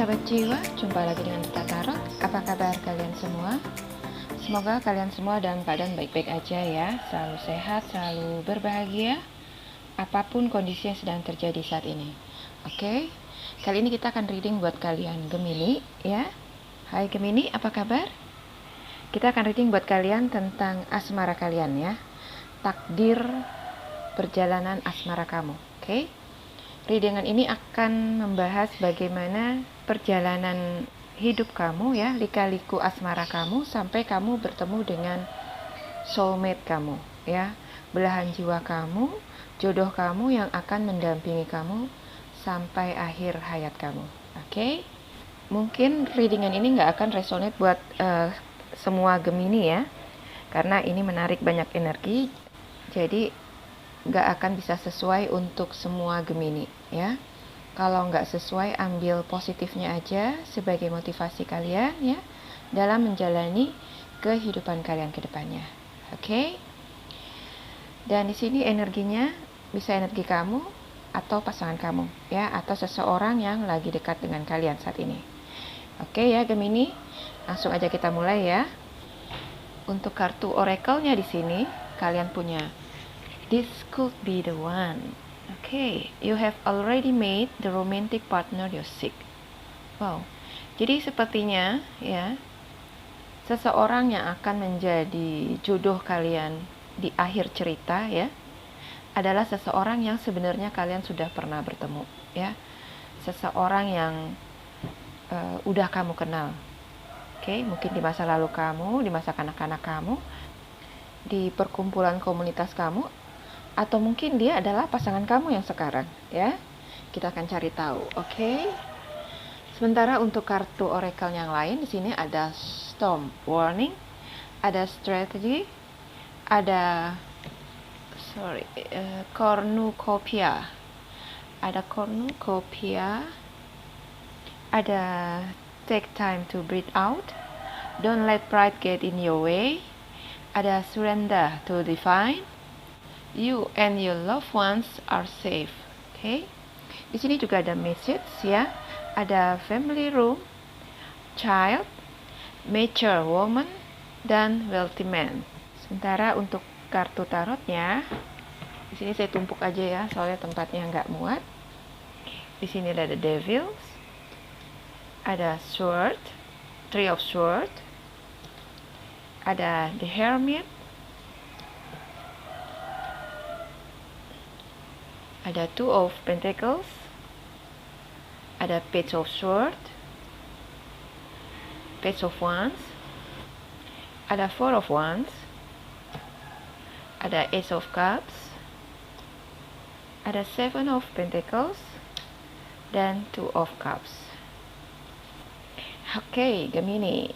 sahabat jiwa, jumpa lagi dengan kita Tarot. Apa kabar kalian semua? Semoga kalian semua dalam keadaan baik-baik aja ya, selalu sehat, selalu berbahagia, apapun kondisi yang sedang terjadi saat ini. Oke, kali ini kita akan reading buat kalian Gemini ya. Hai Gemini, apa kabar? Kita akan reading buat kalian tentang asmara kalian ya, takdir perjalanan asmara kamu. Oke, readingan ini akan membahas bagaimana perjalanan hidup kamu ya, lika-liku asmara kamu sampai kamu bertemu dengan soulmate kamu ya, belahan jiwa kamu, jodoh kamu yang akan mendampingi kamu sampai akhir hayat kamu. Oke? Mungkin readingan ini nggak akan resonate buat semua Gemini ya, karena ini menarik banyak energi, jadi nggak akan bisa sesuai untuk semua Gemini ya. Kalau nggak sesuai, ambil positifnya aja sebagai motivasi kalian ya dalam menjalani kehidupan kalian ke depannya. Oke? Dan di sini energinya bisa energi kamu atau pasangan kamu ya, atau seseorang yang lagi dekat dengan kalian saat ini. Oke ya Gemini, langsung aja kita mulai ya. Untuk kartu oracle-nya di sini kalian punya this could be the one. Okay, you have already made the romantic partner you seek. Wow, jadi sepertinya ya, seseorang yang akan menjadi jodoh kalian di akhir cerita ya, adalah seseorang yang sebenarnya kalian sudah pernah bertemu ya, seseorang yang udah kamu kenal. Oke, mungkin di masa lalu kamu, di masa kanak-kanak kamu, di perkumpulan komunitas kamu, atau mungkin dia adalah pasangan kamu yang sekarang ya. Kita akan cari tahu. Oke. Sementara untuk kartu oracle yang lain di sini ada storm warning, ada strategy, ada cornucopia. Ada cornucopia. Ada take time to breathe out. Don't let pride get in your way. Ada surrender to divine. You and your loved ones are safe. Okay. Di sini juga ada message ya. Ada family room, child, mature woman, dan wealthy man. Sementara untuk kartu tarotnya, di sini saya tumpuk aja ya, soalnya tempatnya nggak muat. Di sini ada the devils, ada sword, three of sword, ada the hermit, ada two of pentacles, ada page of sword, page of wands, ada four of wands, ada ace of cups, ada seven of pentacles, dan two of cups. Oke, Gemini,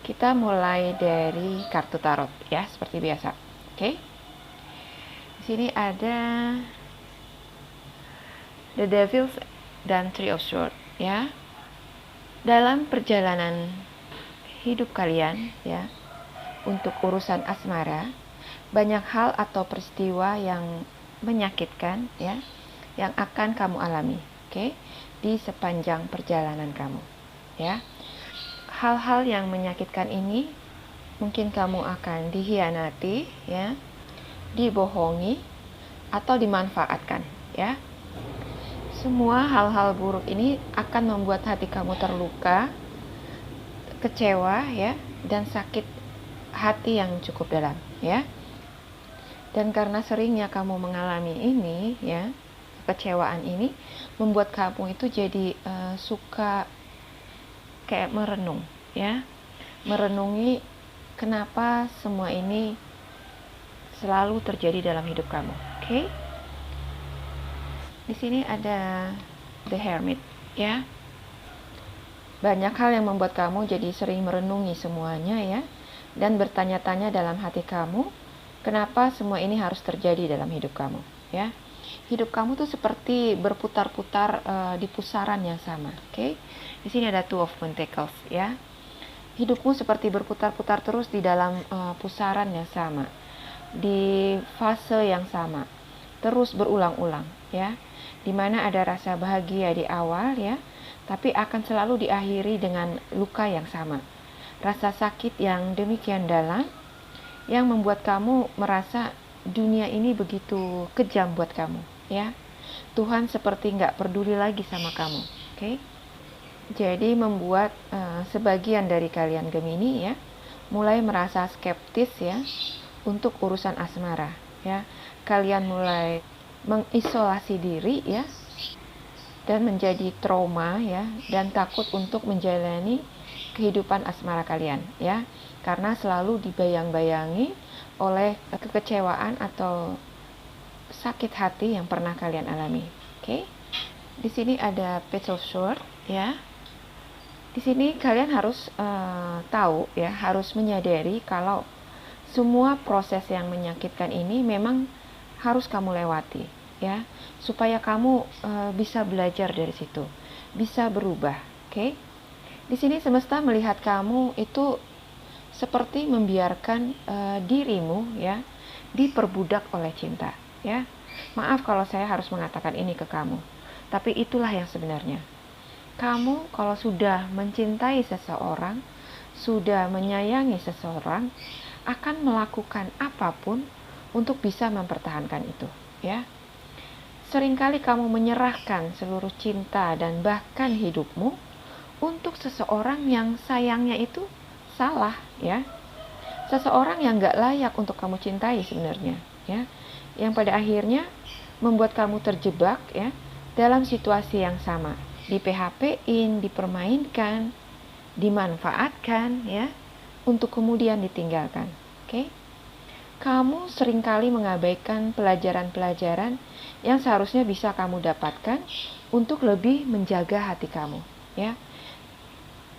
kita mulai dari kartu tarot ya, seperti biasa. Oke, di sini ada the devils dan three of swords ya. Dalam perjalanan hidup kalian ya, untuk urusan asmara, banyak hal atau peristiwa yang menyakitkan ya, yang akan kamu alami, oke, di sepanjang perjalanan kamu ya. Hal-hal yang menyakitkan ini mungkin kamu akan dihianati ya, dibohongi, atau dimanfaatkan ya. Semua hal-hal buruk ini akan membuat hati kamu terluka, kecewa ya, dan sakit hati yang cukup dalam ya. Dan karena seringnya kamu mengalami ini ya, kekecewaan ini membuat kamu itu jadi suka kayak merenung ya, merenungi kenapa semua ini selalu terjadi dalam hidup kamu. Oke? Di sini ada the hermit ya. Banyak hal yang membuat kamu jadi sering merenungi semuanya ya, dan bertanya-tanya dalam hati kamu, kenapa semua ini harus terjadi dalam hidup kamu ya. Hidup kamu tuh seperti berputar-putar di pusaran yang sama. Oke? Di sini ada two of pentacles ya. Hidupmu seperti berputar-putar terus di dalam pusaran yang sama, di fase yang sama, terus berulang-ulang ya. Dimana ada rasa bahagia di awal ya, tapi akan selalu diakhiri dengan luka yang sama. Rasa sakit yang demikian dalam yang membuat kamu merasa dunia ini begitu kejam buat kamu, ya. Tuhan seperti nggak peduli lagi sama kamu, oke? Jadi membuat sebagian dari kalian Gemini ya mulai merasa skeptis ya untuk urusan asmara, ya. Kalian mulai mengisolasi diri ya dan menjadi trauma ya dan takut untuk menjalani kehidupan asmara kalian ya, karena selalu dibayang-bayangi oleh kekecewaan atau sakit hati yang pernah kalian alami. Oke. Di sini ada Page of Swords ya. Di sini kalian harus tahu ya, harus menyadari kalau semua proses yang menyakitkan ini memang harus kamu lewati ya, supaya kamu bisa belajar dari situ, bisa berubah. Oke. Di sini semesta melihat kamu itu seperti membiarkan dirimu ya diperbudak oleh cinta ya. Maaf kalau saya harus mengatakan ini ke kamu, tapi itulah yang sebenarnya. Kamu kalau sudah mencintai seseorang, sudah menyayangi seseorang, akan melakukan apapun untuk bisa mempertahankan itu ya. Seringkali kamu menyerahkan seluruh cinta dan bahkan hidupmu untuk seseorang yang sayangnya itu salah ya. Seseorang yang gak layak untuk kamu cintai sebenarnya ya, yang pada akhirnya membuat kamu terjebak ya dalam situasi yang sama, di PHP-in, dipermainkan, dimanfaatkan ya untuk kemudian ditinggalkan. Oke? Kamu seringkali mengabaikan pelajaran-pelajaran yang seharusnya bisa kamu dapatkan untuk lebih menjaga hati kamu ya.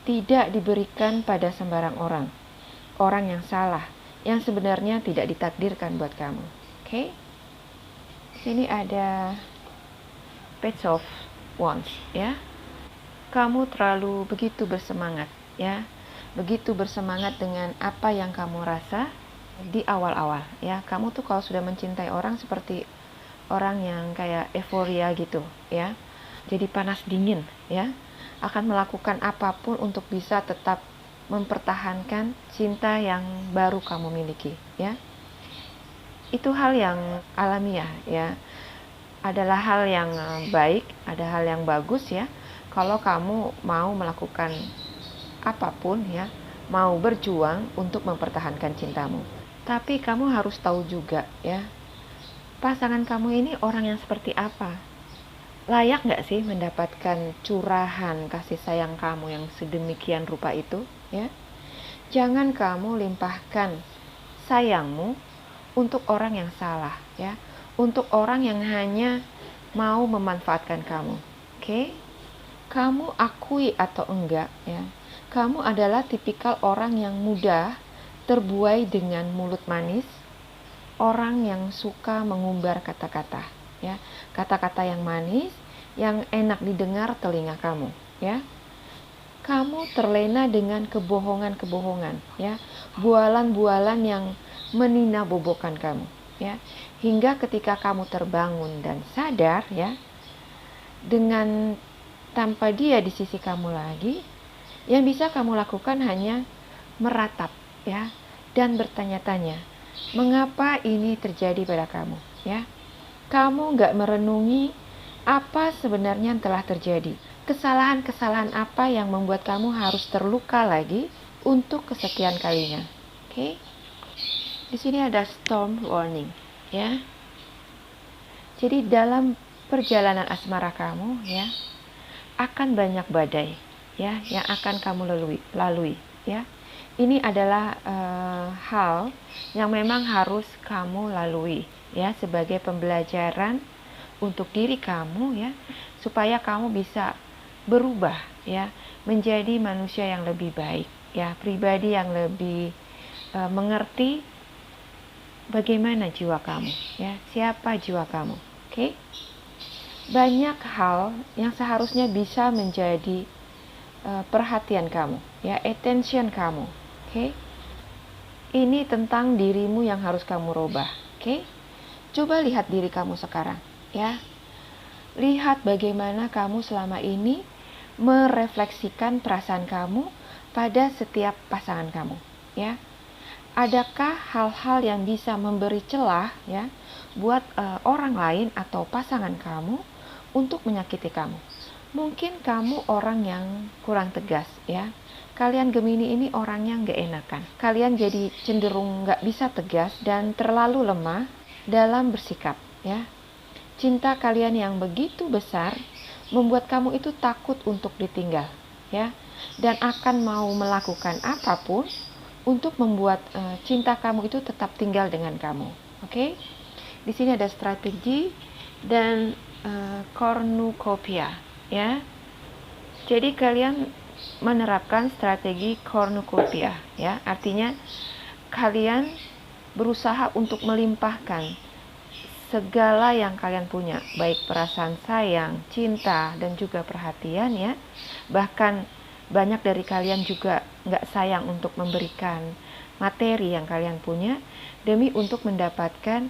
Tidak diberikan pada sembarang orang yang salah, yang sebenarnya tidak ditakdirkan buat kamu. Oke? Sini ada Page of Wands ya. Kamu terlalu begitu bersemangat ya, begitu bersemangat dengan apa yang kamu rasa di awal-awal ya. Kamu tuh kalau sudah mencintai orang seperti orang yang kayak euforia gitu ya, jadi panas dingin ya, akan melakukan apapun untuk bisa tetap mempertahankan cinta yang baru kamu miliki ya. Itu hal yang alamiah ya, adalah hal yang baik, ada hal yang bagus ya kalau kamu mau melakukan apapun ya, mau berjuang untuk mempertahankan cintamu. Tapi kamu harus tahu juga ya, pasangan kamu ini orang yang seperti apa. Layak gak sih mendapatkan curahan kasih sayang kamu yang sedemikian rupa itu ya. Jangan kamu limpahkan sayangmu untuk orang yang salah ya, untuk orang yang hanya mau memanfaatkan kamu. Oke? Kamu akui atau enggak ya, kamu adalah tipikal orang yang mudah terbuai dengan mulut manis, orang yang suka mengumbar kata-kata ya, kata-kata yang manis yang enak didengar telinga kamu ya. Kamu terlena dengan kebohongan-kebohongan ya, bualan-bualan yang meninabobokan kamu ya, hingga ketika kamu terbangun dan sadar ya, dengan tanpa dia di sisi kamu lagi, yang bisa kamu lakukan hanya meratap ya dan bertanya-tanya, mengapa ini terjadi pada kamu ya. Kamu gak merenungi apa sebenarnya yang telah terjadi, kesalahan-kesalahan apa yang membuat kamu harus terluka lagi untuk kesekian kalinya. Oke? Di sini ada storm warning ya. Jadi dalam perjalanan asmara kamu ya, akan banyak badai ya yang akan kamu lalui ya. Ini adalah hal yang memang harus kamu lalui ya, sebagai pembelajaran untuk diri kamu ya, supaya kamu bisa berubah ya, menjadi manusia yang lebih baik ya, pribadi yang lebih mengerti bagaimana jiwa kamu ya, siapa jiwa kamu. Oke? Banyak hal yang seharusnya bisa menjadi perhatian kamu ya, attention kamu. Oke? Ini tentang dirimu yang harus kamu rubah. Oke? Coba lihat diri kamu sekarang ya. Lihat bagaimana kamu selama ini merefleksikan perasaan kamu pada setiap pasangan kamu, ya. Adakah hal-hal yang bisa memberi celah, ya, buat orang lain atau pasangan kamu untuk menyakiti kamu? Mungkin kamu orang yang kurang tegas, ya. Kalian Gemini ini orangnya nggak enakan. Kalian jadi cenderung nggak bisa tegas dan terlalu lemah dalam bersikap, ya. Cinta kalian yang begitu besar membuat kamu itu takut untuk ditinggal, ya, dan akan mau melakukan apapun untuk membuat cinta kamu itu tetap tinggal dengan kamu. Oke? Di sini ada strategi dan cornucopia, ya. Jadi kalian menerapkan strategi cornucopia, ya. Artinya kalian berusaha untuk melimpahkan segala yang kalian punya, baik perasaan sayang, cinta, dan juga perhatian, ya. Bahkan banyak dari kalian juga nggak sayang untuk memberikan materi yang kalian punya demi untuk mendapatkan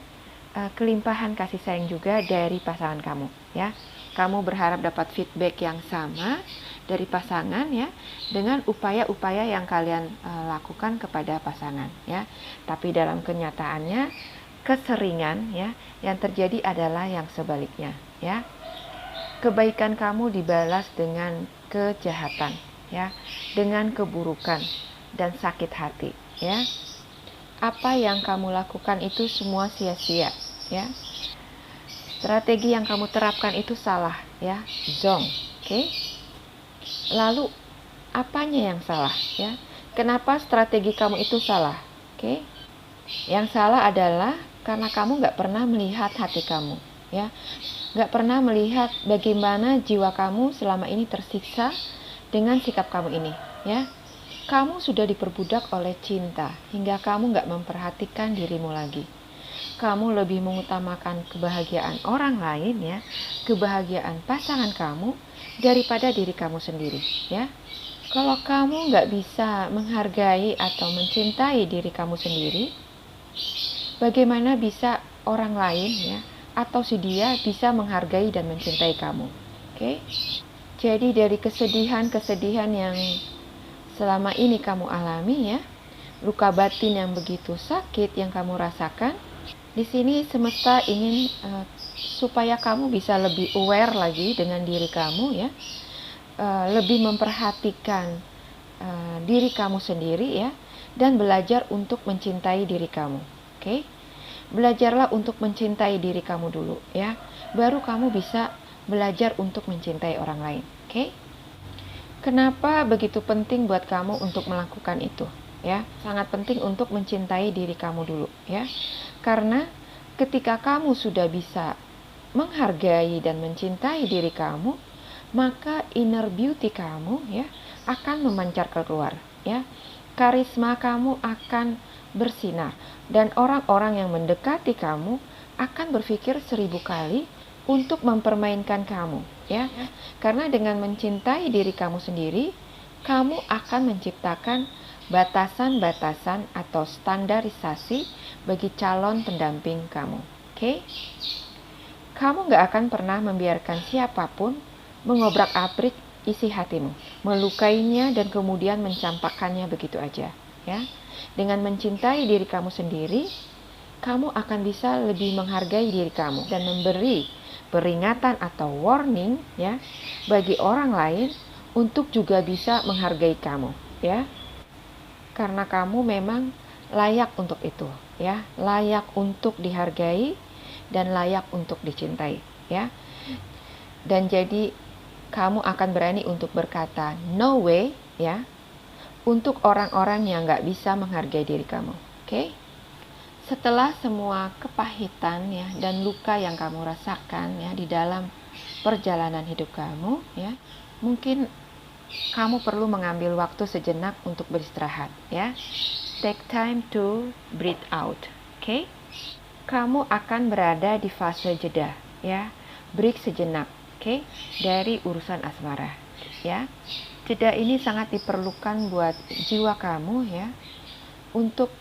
kelimpahan kasih sayang juga dari pasangan kamu, ya. Kamu berharap dapat feedback yang sama dari pasangan, ya, dengan upaya-upaya yang kalian lakukan kepada pasangan, ya. Tapi dalam kenyataannya keseringan, ya, yang terjadi adalah yang sebaliknya, ya. Kebaikan kamu dibalas dengan kejahatan, ya, dengan keburukan dan sakit hati, ya. Apa yang kamu lakukan itu semua sia-sia, ya. Strategi yang kamu terapkan itu salah, ya, zong, oke? Lalu apanya yang salah, ya? Kenapa strategi kamu itu salah, oke? Yang salah adalah karena kamu nggak pernah melihat hati kamu, ya, nggak pernah melihat bagaimana jiwa kamu selama ini tersiksa dengan sikap kamu ini, ya. Kamu sudah diperbudak oleh cinta hingga kamu nggak memperhatikan dirimu lagi. Kamu lebih mengutamakan kebahagiaan orang lain, ya, kebahagiaan pasangan kamu daripada diri kamu sendiri, ya. Kalau kamu nggak bisa menghargai atau mencintai diri kamu sendiri, bagaimana bisa orang lain, ya, atau si dia bisa menghargai dan mencintai kamu, oke? Jadi dari kesedihan-kesedihan yang selama ini kamu alami, ya, luka batin yang begitu sakit yang kamu rasakan, di sini semesta ingin supaya kamu bisa lebih aware lagi dengan diri kamu, ya, lebih memperhatikan diri kamu sendiri, ya, dan belajar untuk mencintai diri kamu, oke? Belajarlah untuk mencintai diri kamu dulu, ya, baru kamu bisa belajar untuk mencintai orang lain, oke? Kenapa begitu penting buat kamu untuk melakukan itu, ya? Sangat penting untuk mencintai diri kamu dulu, ya. Karena ketika kamu sudah bisa menghargai dan mencintai diri kamu, maka inner beauty kamu, ya, akan memancar keluar, ya. Karisma kamu akan bersinar dan orang-orang yang mendekati kamu akan berpikir 1000 kali untuk mempermainkan kamu, ya. Karena dengan mencintai diri kamu sendiri, kamu akan menciptakan batasan-batasan atau standarisasi bagi calon pendamping kamu, oke? Kamu gak akan pernah membiarkan siapapun mengobrak-abrik isi hatimu, melukainya dan kemudian mencampakkannya begitu aja, ya. Dengan mencintai diri kamu sendiri, kamu akan bisa lebih menghargai diri kamu dan memberi peringatan atau warning, ya, bagi orang lain untuk juga bisa menghargai kamu, ya. Karena kamu memang layak untuk itu, ya, layak untuk dihargai dan layak untuk dicintai, ya. Dan jadi kamu akan berani untuk berkata no way, ya, untuk orang-orang yang gak bisa menghargai diri kamu, oke? Setelah semua kepahitan, ya, dan luka yang kamu rasakan, ya, di dalam perjalanan hidup kamu, ya, mungkin kamu perlu mengambil waktu sejenak untuk beristirahat, ya. Take time to breathe out, oke? Kamu akan berada di fase jeda, ya, break sejenak, oke, dari urusan asmara, ya. Jeda ini sangat diperlukan buat jiwa kamu, ya, untuk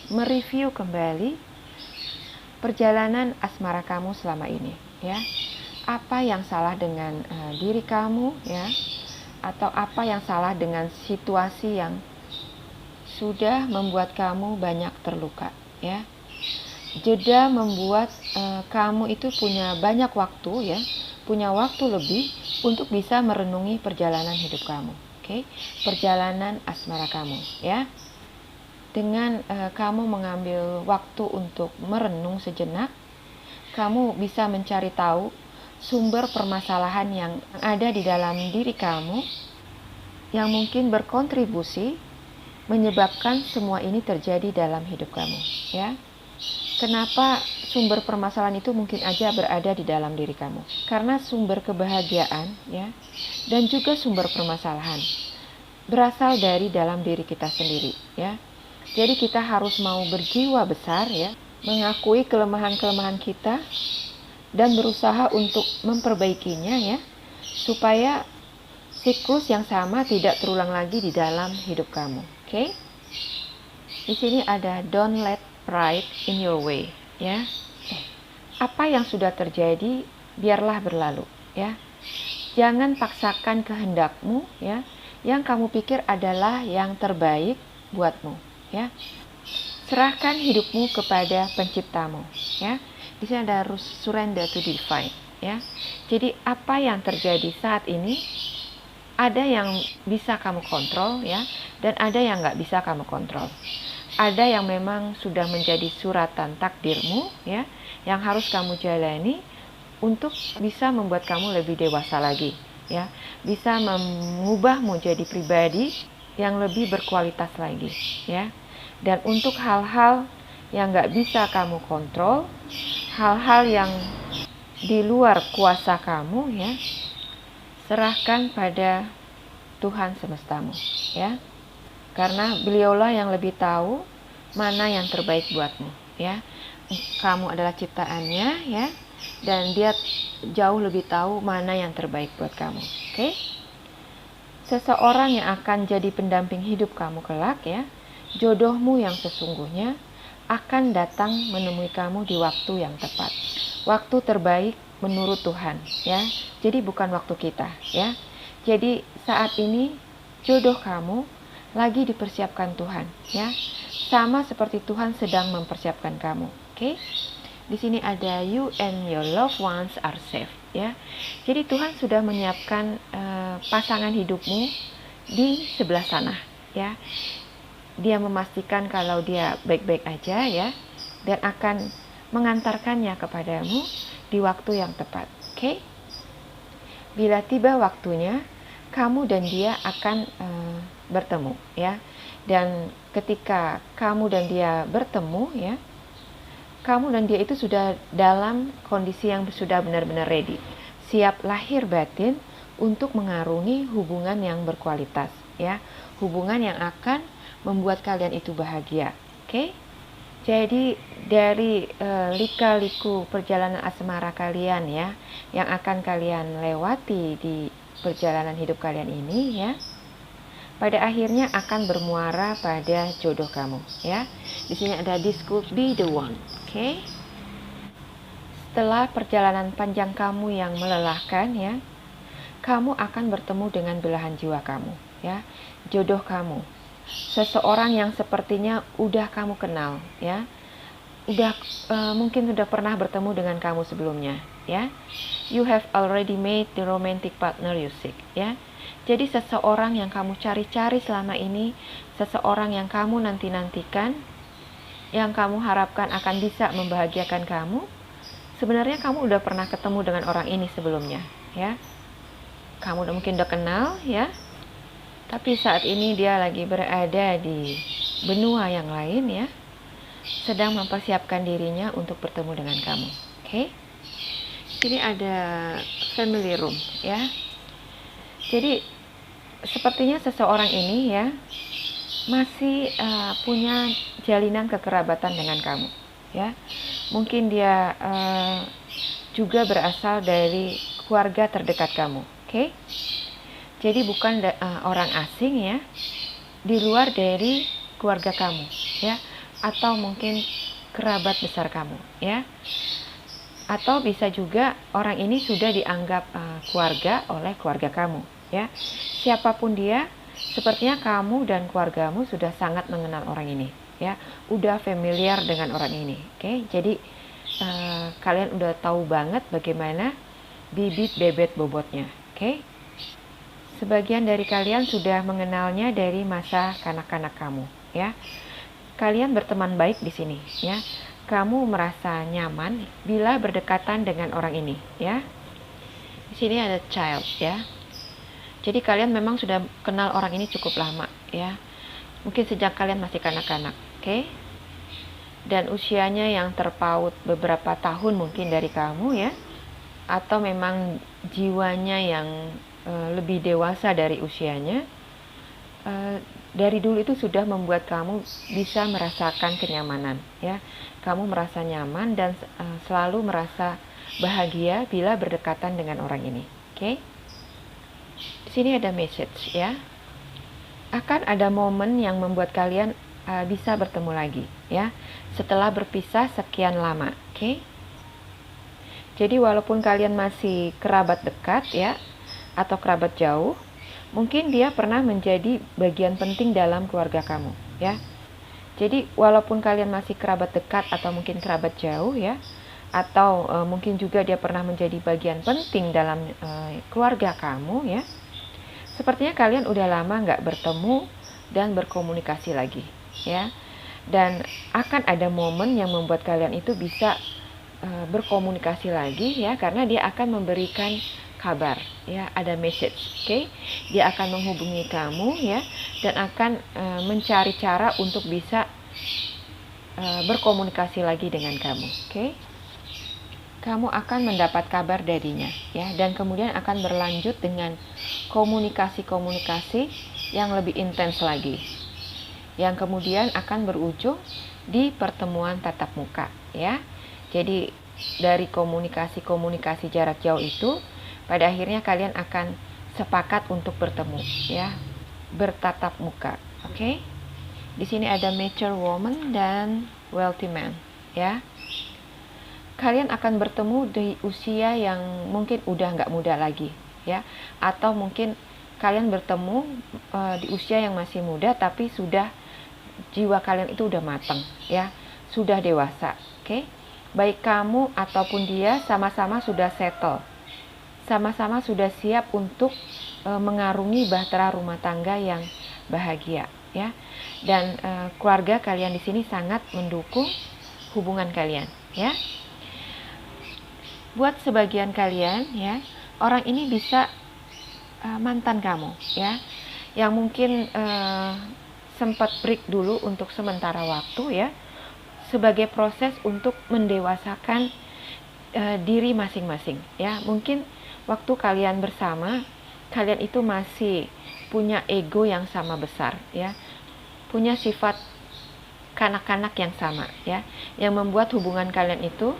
mereview kembali perjalanan asmara kamu selama ini, ya. Apa yang salah dengan diri kamu, ya? atau apa yang salah dengan situasi yang sudah membuat kamu banyak terluka, ya. Jeda membuat kamu itu punya banyak waktu, ya, punya waktu lebih untuk bisa merenungi perjalanan hidup kamu, oke? Perjalanan asmara kamu, ya. Dengan kamu mengambil waktu untuk merenung sejenak, kamu bisa mencari tahu sumber permasalahan yang ada di dalam diri kamu yang mungkin berkontribusi menyebabkan semua ini terjadi dalam hidup kamu, ya. Kenapa sumber permasalahan itu mungkin aja berada di dalam diri kamu? Karena sumber kebahagiaan, ya, dan juga sumber permasalahan berasal dari dalam diri kita sendiri, ya. Jadi kita harus mau berjiwa besar, ya, mengakui kelemahan-kelemahan kita dan berusaha untuk memperbaikinya, ya, supaya siklus yang sama tidak terulang lagi di dalam hidup kamu. Oke? Di sini ada don't let pride in your way, ya. Apa yang sudah terjadi biarlah berlalu, ya. Jangan paksakan kehendakmu, ya, yang kamu pikir adalah yang terbaik buatmu, ya. Serahkan hidupmu kepada penciptamu, ya. Di sini ada surrender to divine, ya. Jadi apa yang terjadi saat ini ada yang bisa kamu kontrol, ya, dan ada yang nggak bisa kamu kontrol. Ada yang memang sudah menjadi suratan takdirmu, ya, yang harus kamu jalani untuk bisa membuat kamu lebih dewasa lagi, ya, bisa mengubahmu jadi pribadi yang lebih berkualitas lagi, ya. Dan untuk hal-hal yang nggak bisa kamu kontrol, hal-hal yang di luar kuasa kamu, ya, serahkan pada Tuhan semestamu, ya. Karena beliaulah yang lebih tahu mana yang terbaik buatmu, ya. Kamu adalah ciptaannya, ya, dan dia jauh lebih tahu mana yang terbaik buat kamu, oke? Seseorang yang akan jadi pendamping hidup kamu kelak, ya, jodohmu yang sesungguhnya akan datang menemui kamu di waktu yang tepat. Waktu terbaik menurut Tuhan, ya. Jadi bukan waktu kita, ya. Jadi saat ini jodoh kamu lagi dipersiapkan Tuhan, ya. Sama seperti Tuhan sedang mempersiapkan kamu, oke? Di sini ada you and your loved ones are safe, ya. Jadi Tuhan sudah menyiapkan pasangan hidupmu di sebelah sana, ya. Dia memastikan kalau dia baik-baik aja, ya, dan akan mengantarkannya kepadamu di waktu yang tepat, oke? Bila tiba waktunya, kamu dan dia akan bertemu, ya. Dan ketika kamu dan dia bertemu, ya, kamu dan dia itu sudah dalam kondisi yang sudah benar-benar ready, siap lahir batin untuk mengarungi hubungan yang berkualitas, ya, hubungan yang akan membuat kalian itu bahagia, oke? Jadi dari lika-liku perjalanan asmara kalian, ya, yang akan kalian lewati di perjalanan hidup kalian ini, ya, pada akhirnya akan bermuara pada jodoh kamu, ya. Di sini ada this could be the one, oke? Setelah perjalanan panjang kamu yang melelahkan, ya, kamu akan bertemu dengan belahan jiwa kamu, ya, jodoh kamu. Seseorang yang sepertinya udah kamu kenal, ya, mungkin sudah pernah bertemu dengan kamu sebelumnya, ya. You have already made the romantic partner you seek, ya. Jadi seseorang yang kamu cari-cari selama ini, seseorang yang kamu nanti-nantikan, yang kamu harapkan akan bisa membahagiakan kamu, sebenarnya kamu udah pernah ketemu dengan orang ini sebelumnya, ya. Kamu mungkin udah kenal, ya. Tapi saat ini dia lagi berada di benua yang lain, ya, sedang mempersiapkan dirinya untuk bertemu dengan kamu, oke? Ini ada family room, ya. Jadi sepertinya seseorang ini, ya, masih punya jalinan kekerabatan dengan kamu, ya. Mungkin dia juga berasal dari keluarga terdekat kamu, oke? Jadi bukan orang asing, ya, di luar dari keluarga kamu, ya, atau mungkin kerabat besar kamu, ya. Atau bisa juga orang ini sudah dianggap keluarga oleh keluarga kamu, ya. Siapapun dia, sepertinya kamu dan keluargamu sudah sangat mengenal orang ini, ya. Udah familiar dengan orang ini, oke. Jadi kalian udah tahu banget bagaimana bibit bebet bobotnya, oke. Sebagian dari kalian sudah mengenalnya dari masa kanak-kanak kamu, ya. Kalian berteman baik di sini, ya. Kamu merasa nyaman bila berdekatan dengan orang ini, ya. Di sini ada child, ya. Jadi kalian memang sudah kenal orang ini cukup lama, ya. Mungkin sejak kalian masih kanak-kanak, oke? Dan usianya yang terpaut beberapa tahun mungkin dari kamu, ya. Atau memang jiwanya yang lebih dewasa dari usianya. Dari dulu itu sudah membuat kamu bisa merasakan kenyamanan, ya. Kamu merasa nyaman dan selalu merasa bahagia bila berdekatan dengan orang ini, oke? Di sini ada message, ya. Akan ada momen yang membuat kalian bisa bertemu lagi, ya. Setelah berpisah sekian lama, oke? Jadi walaupun kalian masih kerabat dekat, ya, atau kerabat jauh, mungkin dia pernah menjadi bagian penting dalam keluarga kamu, ya. Jadi walaupun kalian masih kerabat dekat atau mungkin kerabat jauh, ya, atau mungkin juga dia pernah menjadi bagian penting dalam keluarga kamu, ya. Sepertinya kalian udah lama nggak bertemu dan berkomunikasi lagi, ya. Dan akan ada momen yang membuat kalian itu bisa berkomunikasi lagi, ya, karena dia akan memberikan kabar, ya, ada message, oke? Dia akan menghubungi kamu, ya, dan akan mencari cara untuk bisa berkomunikasi lagi dengan kamu, oke? Kamu akan mendapat kabar darinya, ya, dan kemudian akan berlanjut dengan komunikasi-komunikasi yang lebih intens lagi, yang kemudian akan berujung di pertemuan tatap muka, ya. Jadi dari komunikasi-komunikasi jarak jauh itu, pada akhirnya kalian akan sepakat untuk bertemu, ya, bertatap muka, oke? Di sini ada mature woman dan wealthy man, ya. Kalian akan bertemu di usia yang mungkin udah nggak muda lagi, ya, atau mungkin kalian bertemu di usia yang masih muda tapi sudah jiwa kalian itu udah matang, ya, sudah dewasa, oke? Baik kamu ataupun dia sama-sama sudah settle, sama-sama sudah siap untuk mengarungi bahtera rumah tangga yang bahagia, ya. Dan keluarga kalian di sini sangat mendukung hubungan kalian, ya. Buat sebagian kalian, ya, orang ini bisa mantan kamu, ya, yang mungkin sempat break dulu untuk sementara waktu, ya, sebagai proses untuk mendewasakan diri masing-masing, ya. Mungkin waktu kalian bersama, kalian itu masih punya ego yang sama besar, ya, punya sifat kanak-kanak yang sama, ya, yang membuat hubungan kalian itu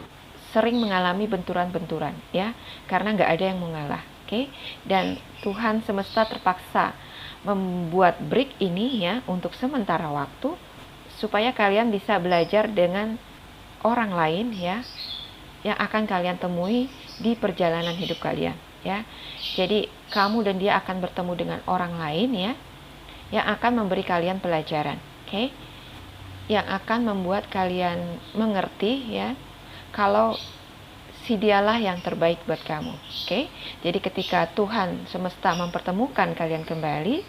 sering mengalami benturan-benturan, ya, karena nggak ada yang mengalah, oke? Dan Tuhan semesta terpaksa membuat break ini, ya, untuk sementara waktu supaya kalian bisa belajar dengan orang lain, ya, yang akan kalian temui di perjalanan hidup kalian, ya. Jadi kamu dan dia akan bertemu dengan orang lain, ya, yang akan memberi kalian pelajaran, oke? Yang akan membuat kalian mengerti, ya, kalau si dialah yang terbaik buat kamu, oke? Jadi ketika Tuhan semesta mempertemukan kalian kembali,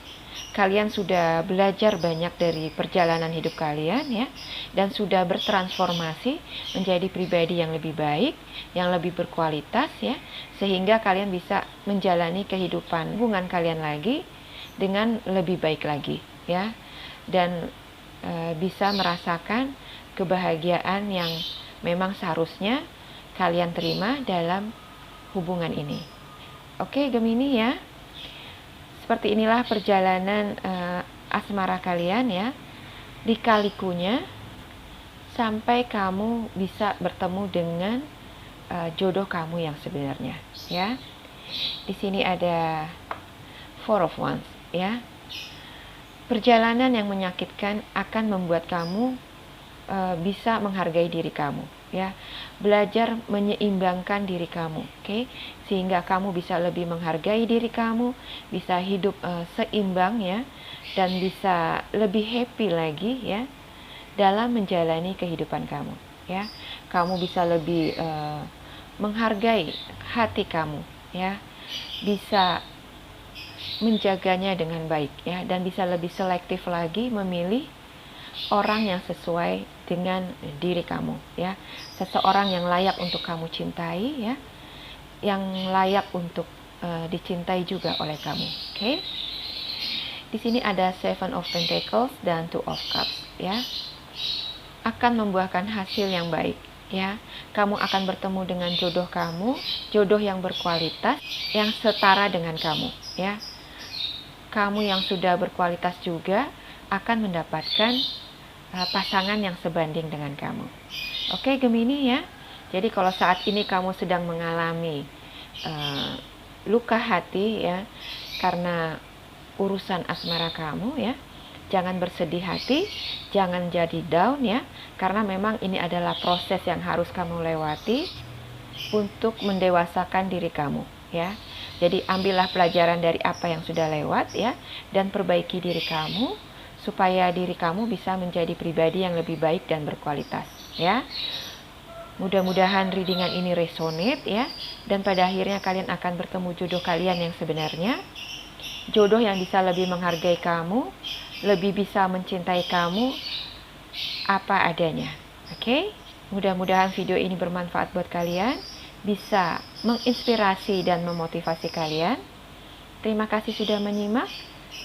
kalian sudah belajar banyak dari perjalanan hidup kalian, ya, dan sudah bertransformasi menjadi pribadi yang lebih baik, yang lebih berkualitas, ya, sehingga kalian bisa menjalani kehidupan hubungan kalian lagi dengan lebih baik lagi, ya, dan bisa merasakan kebahagiaan yang memang seharusnya kalian terima dalam hubungan ini. Oke, Gemini, ya. Seperti inilah perjalanan asmara kalian, ya, lika-likunya sampai kamu bisa bertemu dengan jodoh kamu yang sebenarnya, ya. Di sini ada Four of Wands, ya. Perjalanan yang menyakitkan akan membuat kamu bisa menghargai diri kamu, ya. Belajar menyeimbangkan diri kamu, oke? Sehingga kamu bisa lebih menghargai diri kamu, bisa hidup seimbang ya, dan bisa lebih happy lagi ya dalam menjalani kehidupan kamu, ya. Kamu bisa lebih menghargai hati kamu, ya. Bisa menjaganya dengan baik ya, dan bisa lebih selektif lagi memilih orang yang sesuai dengan diri kamu ya, seseorang yang layak untuk kamu cintai ya, yang layak untuk dicintai juga oleh kamu. Oke? Di sini ada Seven of Pentacles dan Two of Cups ya, akan membuahkan hasil yang baik ya. Kamu akan bertemu dengan jodoh kamu, jodoh yang berkualitas, yang setara dengan kamu ya. Kamu yang sudah berkualitas juga akan mendapatkan pasangan yang sebanding dengan kamu. Oke, Gemini ya. Jadi kalau saat ini kamu sedang mengalami luka hati ya, karena urusan asmara kamu ya, jangan bersedih hati, jangan jadi down ya, karena memang ini adalah proses yang harus kamu lewati untuk mendewasakan diri kamu ya. Jadi ambillah pelajaran dari apa yang sudah lewat ya, dan perbaiki diri kamu supaya diri kamu bisa menjadi pribadi yang lebih baik dan berkualitas ya. Mudah-mudahan readingan ini resonate ya, dan pada akhirnya kalian akan bertemu jodoh kalian yang sebenarnya, jodoh yang bisa lebih menghargai kamu, lebih bisa mencintai kamu apa adanya. Oke? Mudah-mudahan video ini bermanfaat buat kalian, bisa menginspirasi dan memotivasi kalian. Terima kasih sudah menyimak.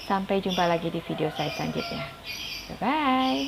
Sampai jumpa lagi di video saya selanjutnya. Bye-bye.